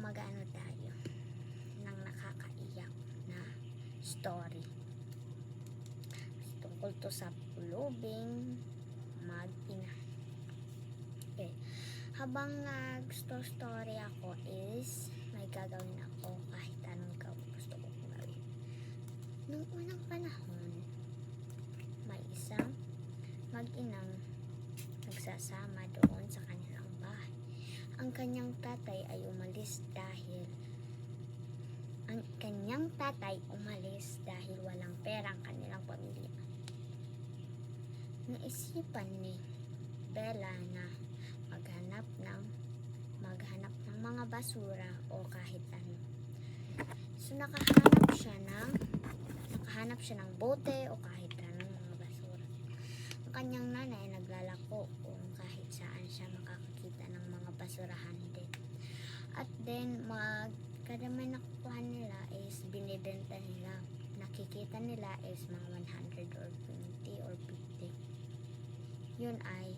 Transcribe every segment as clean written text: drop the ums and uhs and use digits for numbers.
mag-ano tayo ng nakakaiyak na story. Tungkol to sa pulubing mag-ina. Okay. Habang nag-story ako is may gagawin ako kahit anong gusto ko gawin. Nung unang panahon, may isang mag-inang nagsasama doon sa kanilang bahay. Ang kanyang tatay ay umalis dahil walang pera ang kanilang pamilya. Naisipan ni Bella na maghanap ng mga basura o kahit ano. So nakahanap siya ng bote o kahit anong mga basura. Ang kanyang nanay naglalako kung kahit saan siya makakakita ng mga basurahan din. At then kada may nakukuha nila is binibenta nila. Nakikita nila is mga 100 or 20 or 50. Yun ay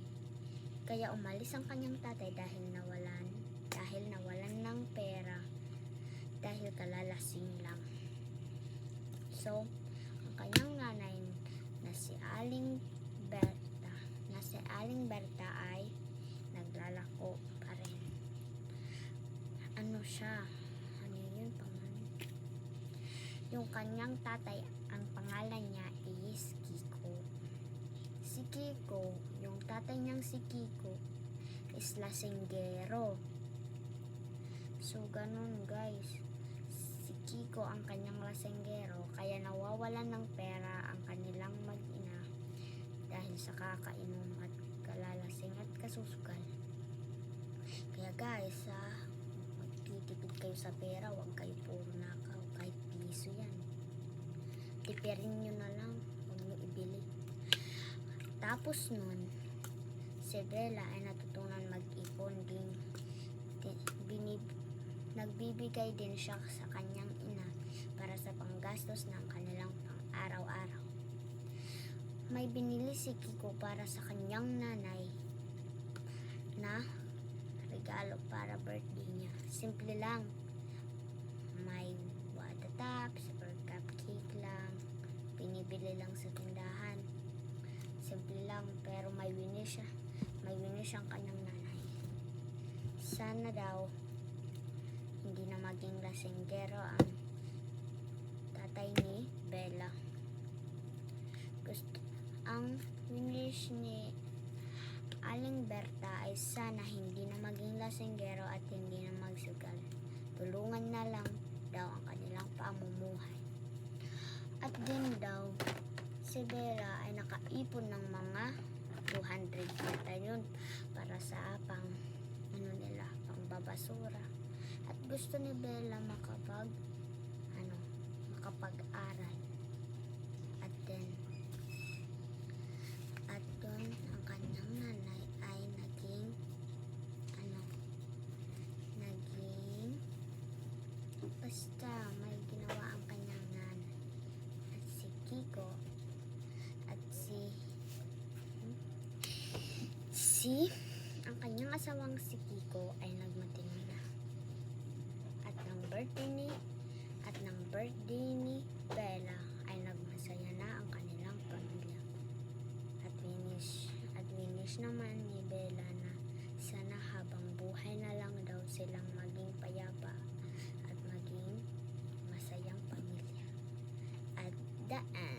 kaya umalis ang kanyang tatay dahil nawalan ng pera dahil kalalasing lang. So ang kanyang nanay na si Aling Berta ay naglalako pa rin. Yung kanyang tatay, ang pangalan niya is Kiko. Si Kiko, yung tatay niyang si Kiko is lasinggero. So ganun guys, si Kiko ang kanyang lasinggero, kaya nawawalan ng pera ang kanilang mag-ina dahil sa kakainom at kalalasing at kasusugal. Kaya guys, magtitipid kayo sa pera, huwag kayo puro nakaw, kahit piso yan. Tipirin nyo na lang, huwag nyo ibili. Tapos nun, si Bella ay natutunan mag-ipon din. Nagbibigay din siya sa kanyang ina para sa panggastos ng kanilang pang-araw-araw. May binili si Kiko para sa kanyang nanay na regalo para birthday niya. Simple lang. May wada tops or cupcake lang. Binibili lang sa tindahan. Simple lang, pero may wish ang kanyang nanay. Sana daw hindi na maging lasinggero ang tatay ni Bella. Ang wish ni Aling Berta ay sana hindi na maging lasinggero at hindi na magsugal. Tulungan na lang daw ang kanilang pamumuhay. At din daw, si Bella ay nakaipon ng mga 200 yata yun para sa pangbabasura. At gusto ni Bella makapag-aral. At doon ang kanyang nanay ay naging basta may ginawa ang kanyang nanay. At si Kiko at ang kanyang asawang si Kiko ay nagmating na. At ng birthday ni Bella ay nagmasaya na ang kanilang pamilya. At winish naman ni Bella na sana habang buhay na lang daw silang maging payapa at maging masayang pamilya. At the end.